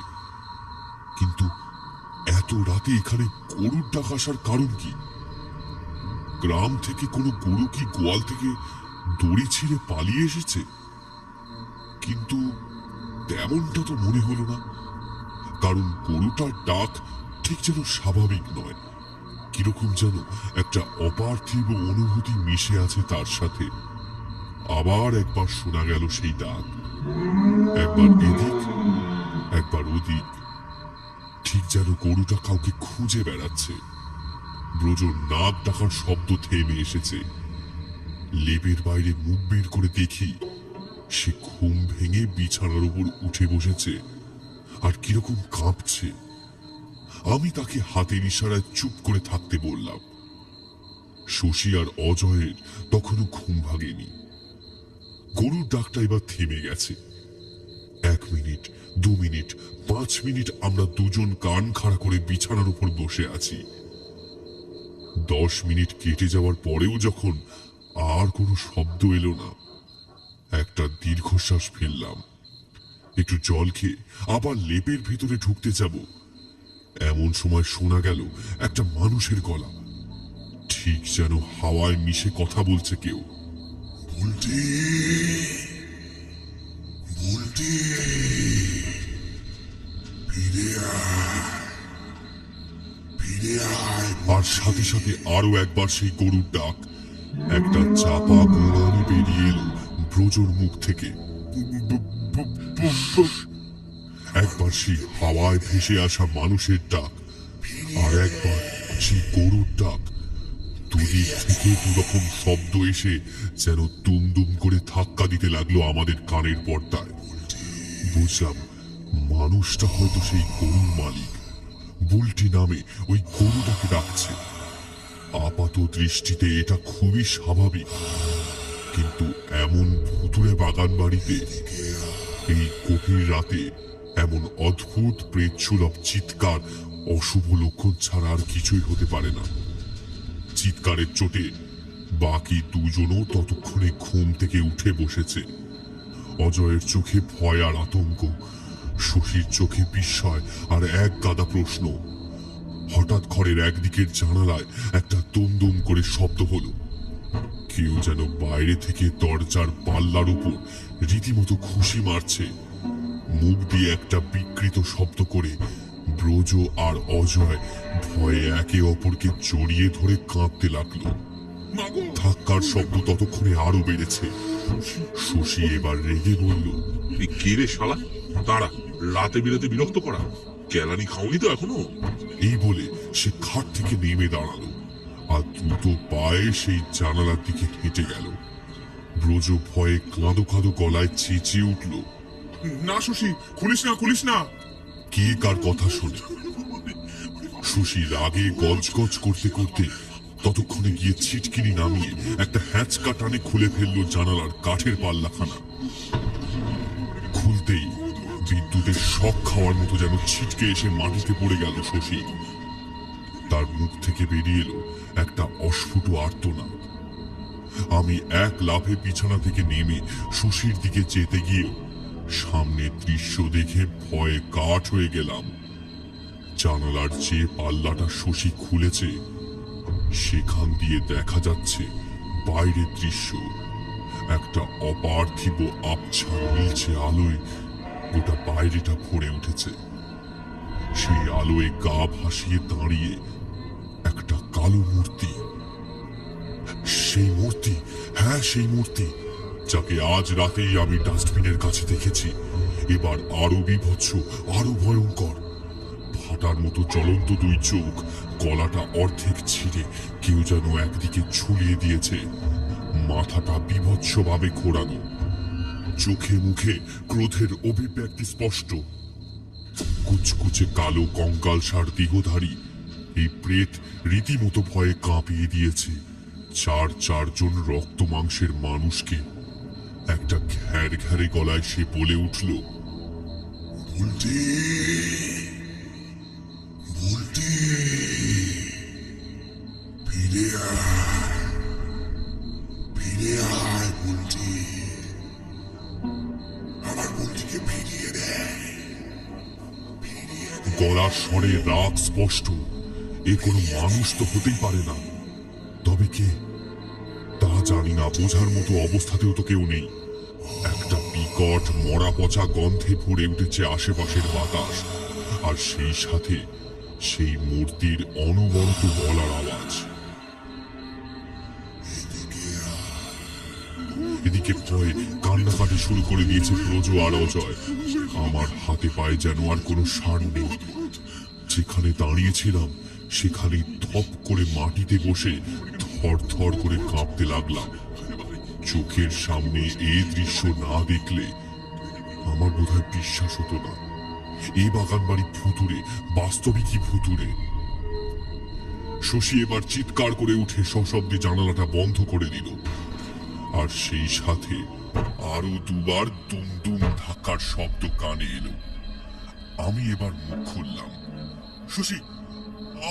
কিন্তু এত রাতে এখানে গরুর ডাক আসার কারণ কি? গ্রাম থেকে কোনো গরু কি গোয়াল থেকে দড়ি ছিঁড়ে পালিয়ে এসেছে? কিন্তু তেমনটা তো মনে হলো না, কারণ গরুটার ডাক ঠিক যেন স্বাভাবিক নয়। কিরকম যেন একটা অপার্থিব অনুভূতি মিশে আছে তার সাথে। আবার একবার শোনা গেল সেই ডাক, একবার এদিক একবার ওদিক, ঠিক যেন গরুটা কাউকে খুঁজে বেড়াচ্ছে। ব্রজর নাক ডাকার শব্দ থেমে এসেছে। লেপের বাইরে মুখ বের করে দেখি সে ঘুম ভেঙে বিছানার উপর উঠে বসেছে আর কিরকম কাঁপছে। আমি তাকে হাতের ইশারায় চুপ করে থাকতে বললাম। শশী আর অজয়ের তখনও ঘুম ভাঙেনি। গরুর ডাকটা এবার থেমে গেছে। 1 মিনিট, 2 মিনিট, 5 মিনিট আমরা দুজন কান খাড়া করে বিছানার উপর বসে আছি। 10 মিনিট কেটে যাওয়ার পরেও যখন আর কোনো শব্দ এলো না, একটা দীর্ঘশ্বাস ফেললাম। একটু জল খেয়ে আবার লেপের ভেতরে ঢুকতে যাব, এমন সময় শোনা গেল একটা মানুষের গলা, ঠিক যেন হাওয়ায় মিশে কথা বলছে কেউ। বুলটি, বুলটি, ফিরে আয়, ফিরে আয়। আর সাথে সাথে আরো একবার সেই গরুর ডাক। একটা চাপা গোড়ানি বেরিয়ে এলো ব্রজর মুখ থেকে। একবার সেই হাওয়ায় ভেসে আসা মানুষের ডাক, আর একবার সেই গরুর ডাক। দুদিক থেকে দুরকম শব্দ এসে যেন দুমদুম করে ধাক্কা দিতে লাগলো আমাদের কানের পর্দায়। বুঝলাম মানুষটা হয়তো সেই গরুর মালিক। বুলটি নামে ওই গরুটাকে ডাকছে। আপাত দৃষ্টিতে এটা খুবই স্বাভাবিক, কিন্তু এমন ভুতুড়ে বাগান বাড়িতে এই গভীর রাতে এমন অদ্ভুত প্রেতসুলভ চিৎকার অশুভ লক্ষণ ছাড়া আর কিছুই হতে পারে না। চিৎকারের চোটে বাকি দুজনও ততক্ষণে ঘুম থেকে উঠে বসেছে। অজয়ের চোখে ভয় আর আতঙ্ক, শশীর চোখে বিস্ময় আর এক গাদা প্রশ্ন। হঠাৎ ঘরের একদিকের জানালায় একটা দুমদুম করে শব্দ হলো। কেউ যেন বাইরে থেকে দরজার পাল্লার উপর রীতিমতো খুশি মারছে। মুখ দিয়ে একটা বিকৃত শব্দ করে ব্রজ আর অজয় ভয়ে একে অপরকে জড়িয়ে ধরে কাঁদতে লাগলো। ধাক্কার শব্দ ততক্ষণে আরো বেড়েছে। শশী এবার রেগে বলল, এই কে রে শালা? দাঁড়া, রাতে বিরাতে বিরক্ত করা। কেলানি খাওনি তো এখনো? এই বলে সে খাট থেকে নেমে দাঁড়ালো আর দ্রুত পায়ে সেই জানালার দিকে হেঁটে গেল। ব্রজ ভয়ে কাঁদো কাঁদো গলায় চেঁচিয়ে উঠল, না শশী, খুলিস না, খুলিস না। কে কার কথা শোনে? শশী রাগে গজগজ করতে করতে ততক্ষণে গিয়ে ছিটকিনি নামিয়ে একটা হ্যাঁচকা টানে খুলে ফেললো জানালার কাঠের পাল্লাখানা। খুলতেই বিদ্যুতের শক খাওয়ার মতো যেন ছিটকে এসে মাটিতে পড়ে গেল শশী। তার মুখ থেকে বেরিয়ে এলো একটা অস্ফুট আর্তনাদ। আমি এক লাফে বিছানা থেকে নেমে শশীর দিকে যেতে গিয়ে সামনের দৃশ্য দেখে ভয়ে কাঠ হয়ে গেলাম। জানালার যে পাল্লাটা শশী খুলেছে সেখান দিয়ে দেখা যাচ্ছে বাইরের দৃশ্য। একটা অপার্থিব আবছা নীলচে আলোয় গোটা বাইরেটা ভরে উঠেছে। সেই আলোয় গা ভাসিয়ে দাঁড়িয়ে একটা কালো মূর্তি। সেই মূর্তি, হ্যাঁ সেই মূর্তি যাকে আজ রাতেই আমি ডাস্টবিনের কাছে দেখেছি, এবার আরো বীভৎস, আরো ভয়ঙ্কর। ফাটার মতো জ্বলন্ত দুই চোখ, গলাটা অর্ধেক ছিঁড়ে কেউ যেন একদিকে ঝুলিয়ে দিয়েছে। মাথাটা বীভৎসভাবে ঘোরানো, চোখে মুখে ক্রোধের অভিব্যক্তি স্পষ্ট। কুচকুচে কালো কঙ্কালসার দেহধারী এই প্রেত রীতিমতো ভয়ে কাঁপিয়ে দিয়েছে চারজন রক্ত মাংসের মানুষকে। একটা ঘ্যার ঘ্যারে গলায় সে বলে উঠল, বুলটি, বুলটি, ফিরে আয়, ফিরে আয় বুলটি, আমার বুলটিকে ফিরিয়ে দে, ফিরিয়ে দে। গলার স্বরে রাগ স্পষ্ট। এ কোনো মানুষ তো হতেই পারে না। তবে কে তা জানি না, বোঝার মতো অবস্থাতেও তো কেউ নেই। একটা বিকট মরা পচা গন্ধে ভরে উঠেছে আশেপাশের বাতাস, আর সেই সাথে সেই মূর্তির অনবরত গলার আওয়াজ। এদিকে ভয়ে কান্নাকাটি শুরু করে দিয়েছে ব্রজ আর অজয়। আমার হাতে পায়ে যেন আর কোনো সার নেই। যেখানে দাঁড়িয়েছিলাম সেখানে ধপ করে মাটিতে বসে থর থর করে কাঁপতে লাগলাম। চোখের সামনে এই দৃশ্য না দেখলে আমার বোধহয় বিশ্বাস হতো না। এই বাগান বাড়ি ভুতুড়ে, বাস্তবিকই ভুতুড়ে। শশী এবার চিৎকার করে উঠে সশব্দে জানালাটা বন্ধ করে দিল, আর সেই সাথে আরো দুবার দুমদুম ধাক্কার শব্দ কানে এলো। আমি এবার মুখ খুললাম। শশী,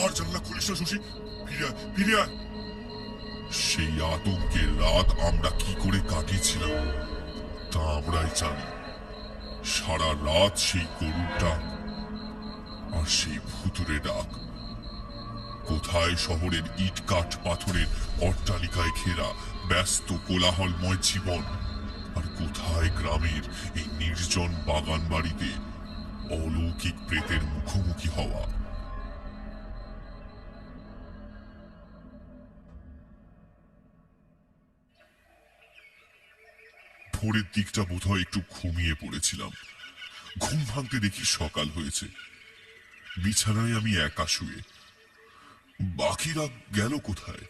আর জানলা খুলিস না শশী, ফিরে আয়, ফিরে আয়। সেই আতঙ্কের রাত আমরা কি করে কাটিয়েছিলাম তা আমরাই জানি। সারা রাত সেই গরুর ডাক আর সেই ভুতুরে ডাক। কোথায় শহরের ইট কাঠ পাথরের অট্টালিকায় ঘেরা ব্যস্ত কোলাহলময় জীবন, আর কোথায় গ্রামের এই নির্জন বাগান বাড়িতে অলৌকিক প্রেতের মুখোমুখি হওয়া। ভোরের দিকটা বোধহয় একটু ঘুমিয়ে পড়েছিলাম। ঘুম ভাঙতে দেখি সকাল হয়েছে। বিছানায় আমি একা শুয়ে। বাকিরা গেল কোথায়?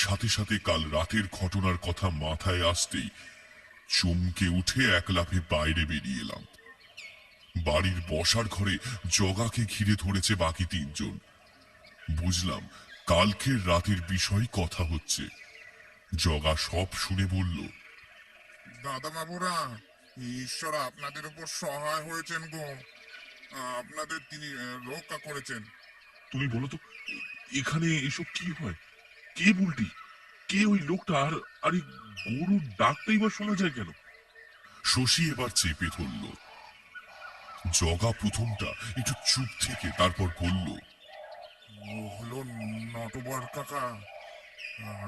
সাথে সাথে কাল রাতের ঘটনার কথা মাথায় আসতেই চমকে উঠে এক লাফে বাইরে বেরিয়ে এলাম। বাড়ির বসার ঘরে জগাকে ঘিরে ধরেছে বাকি তিনজন। বুঝলাম কালকের রাতের বিষয় কথা হচ্ছে। জগা সব শুনে বলল, দাদা বাবুরা, ঈশ্বর আপনাদের উপর সহায় হয়েছেন গো, আপনাদের তিনি রক্ষা করেছেন। তুমি বলো তো, এখানে এসব কি হয়? কে বুলটি? কে ওই লোকটা? আর আর এই গরুর ডাকটাই বা শোনা যায় কেন? শশী এবার চেপে ধরল। জগা প্রথমটা একটু চুপ থেকে তারপর বলল, ও হলো নটবর কাকা,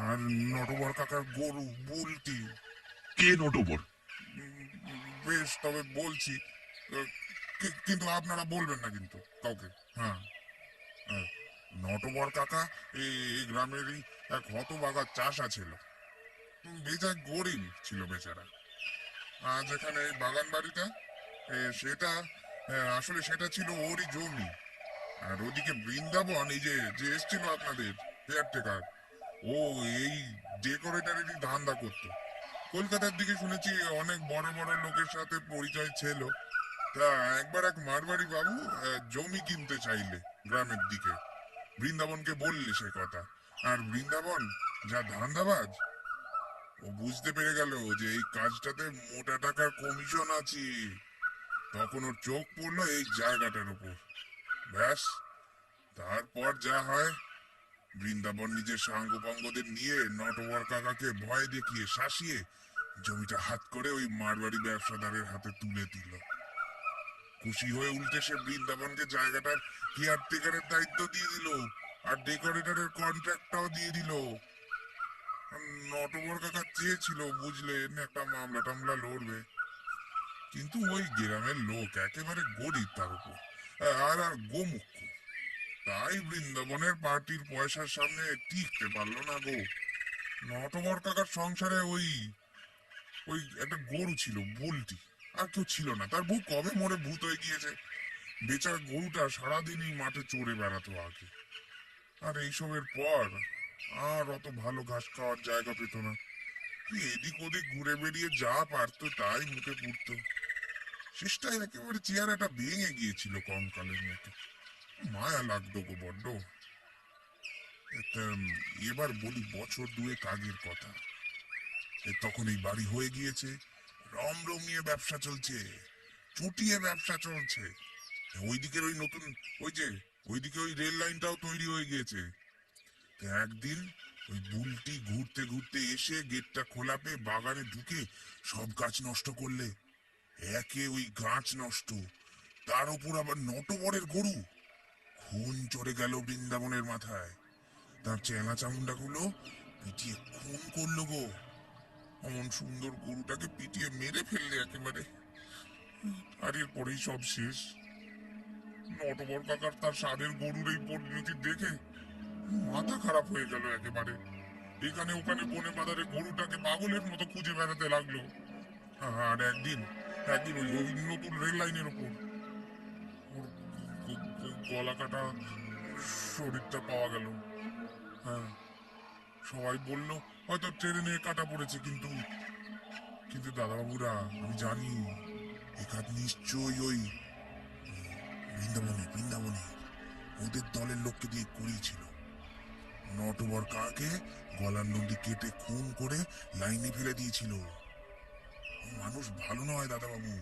আর নটবর কাকার গরু বুলটি। কে নটবর? বেশ, তবে বলছি, কিন্তু আপনারা বলবেন না কিন্তু কাউকে। হ্যাঁ, হ্যাঁ। নটবর কাকা এই গ্রামেরই এক হতভাগা চাষা ছিল, বেজায় গরিব ছিল বেচারা। আজ এখানে এই বাগান বাড়িটা, সেটা আসলে সেটা ছিল ওরই জমি। আর ওদিকে বৃন্দাবন, এই যে যে এসছিল আপনাদের কেয়ারটেকার, ও এই ডেকোরেটরেরই ধান্দা করতো। কলকাতার দিকে শুনেছি অনেক বড় বড় লোকের সাথে পরিচয় ছিল। তা একবার এক মারবাড়ি বাবু জমি কিনতে চাইলে গ্রামের দিকে, বৃন্দাবনকে বললে সে কথা। আর বৃন্দাবন যা ধান্দাবাজ, ও বুঝতে পেরে গেল যে এই কাজটাতে মোটা টাকার কমিশন আছে। তখন ওর চোখ পড়লো এই জায়গাটার উপর। ব্যাস, তারপর যা হয়, বৃন্দাবন নিজের সাঙ্গপাঙ্গদের নিয়ে নটবর কাকাকে ভয় দেখিয়ে শাসিয়ে জমিটা হাত করে ওই মারবাড়ি ব্যবসাদারের হাতে তুলে দিল। খুশি হয়ে উল্টে সে বৃন্দাবনকে জায়গাটার কেয়ারটেকারের দায়িত্ব দিয়ে দিল, আর ডেকোরেটরের কন্ট্রাক্টটাও দিয়ে দিল। নটবর কাকা চেয়েছিল, বুঝলেন, একটা মামলা টামলা লড়বে, কিন্তু ওই গ্রামের লোক একেবারে গরিব, তার উপর আর আর গোমুখ্য। তাই বৃন্দাবনের পার্টির পয়সার সামনে টিকতে পারলো না গো। নটবর কাকার সংসারে ওই ওই একটা গরু ছিল বুলটি, আর কেউ ছিল না। তার বউ কবে মরে ভূত হয়ে গিয়েছে। বেচারা গরুটা সারাদিনই মাঠে চড়ে বেড়াতো আগে, আর এইসবের পর আর অত ভালো ঘাস খাওয়ার জায়গা পেত না। এদিক ওদিক ঘুরে বেরিয়ে যা পারতো তাই মুখে পুড়তো। শেষটায় একেবারে চেহারাটা ভেঙে গিয়েছিল কঙ্কালের মতো। মায়া লাগতো গো বড্ড। তা, এবার বলি বছর দুয়েক আগের কথা। তখন এই বাড়ি হয়ে গিয়েছে, রমরমিয়ে ব্যবসা চলছে, চুটিয়ে ব্যবসা চলছে। ওইদিকের ওই নতুন, ওই যে ওইদিকে ওই রেল লাইনটাও তৈরি হয়ে গিয়েছে। তা একদিন ওই বুলটি ঘুরতে ঘুরতে এসে গেটটা খোলা পেয়ে বাগানে ঢুকে সব গাছ নষ্ট করলে। একে ওই গাছ নষ্ট, তার উপর আবার নটবরের গরু। খুন চড়ে গেল বৃন্দাবনের মাথায়। তার চেনা চামুন্ডা গুলো পিটিয়ে খুন করলো গো। অমন সুন্দর গরুটাকে পিটিয়ে মেরে ফেললে একেবারে। আর এরপরেই সব শেষ। নটবর কাকার তার সাধের গরুর এই পরিণতি দেখে মাথা খারাপ হয়ে গেল একেবারে। এখানে ওখানে বনে বাজারে গরুটাকে পাগলের মতো খুঁজে বেড়াতে লাগলো। আর একদিন একদিন ওই ওই নতুন রেল লাইনের উপর ওর গলা কাটা শরীরটা পাওয়া গেল। হ্যাঁ, সবাই বলল হয়তো ট্রেনে কাটা পড়েছে, কিন্তু কিন্তু দাদাবাবুরা, আমি জানি এখান নিশ্চয়ই ওই বৃন্দাবনে ওদের দলের লোককে দিয়ে করিয়েছিল। নটবর কাকে গলার নন্দী কেটে খুন করে লাইনে ফেলে দিয়েছিল। ও মানুষ ভালো নয় দাদাবাবু,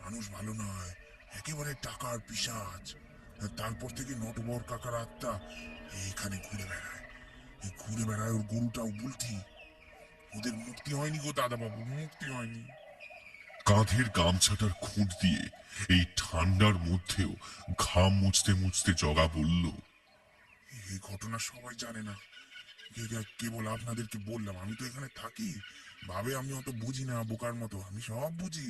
মানুষ ভালো নয়, একেবারে টাকার পিশাচ। তারপর থেকে নটবর কাকার আত্মা এখানে ঘুরে বেড়ায়, ঘুরে বেড়ায় ওর গরুটাও বুলটি। ওদের মুক্তি হয়নি গো দাদাবাবু, মুক্তি হয়নি। কাঁধের গামছাটার খুঁট দিয়ে এই ঠান্ডার মধ্যেও ঘাম মুছতে মুছতে জগা বলল, এই ঘটনা সবাই জানে না, কেবল আপনাদেরকে বললাম। আমি তো এখানে থাকি, ভাবে আমি অত বুঝি না, বোকার মতো। আমি সব বুঝি।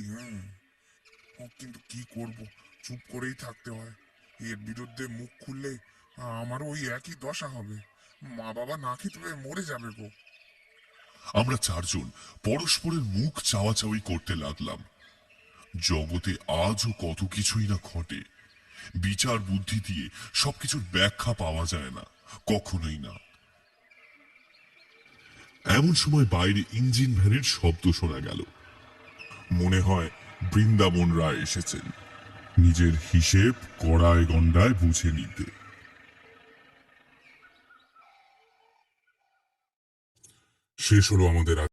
ও কিন্তু কি করব, চুপ করেই থাকতে হয়। এর বিরুদ্ধে মুখ খুললে আমারও ওই একই দশা হবে। মা বাবা না খেতে পেয়ে মরে যাবে গো। আমরা চারজন পরস্পরের মুখ চাওয়াচাওয়ি করতে লাগলাম। জগতে আজও কত কিছুই না ঘটে, বিচার বুদ্ধি দিয়ে সবকিছুর ব্যাখ্যা পাওয়া যায় না, কখনোই না। এমন সময় বাইরে ইঞ্জিন ভ্যানের শব্দ শোনা গেল। মনে হয় বৃন্দাবন রায় এসেছেন নিজের হিসেব কড়ায় গন্ডায় বুঝে নিতে। শেষ হলো আমাদের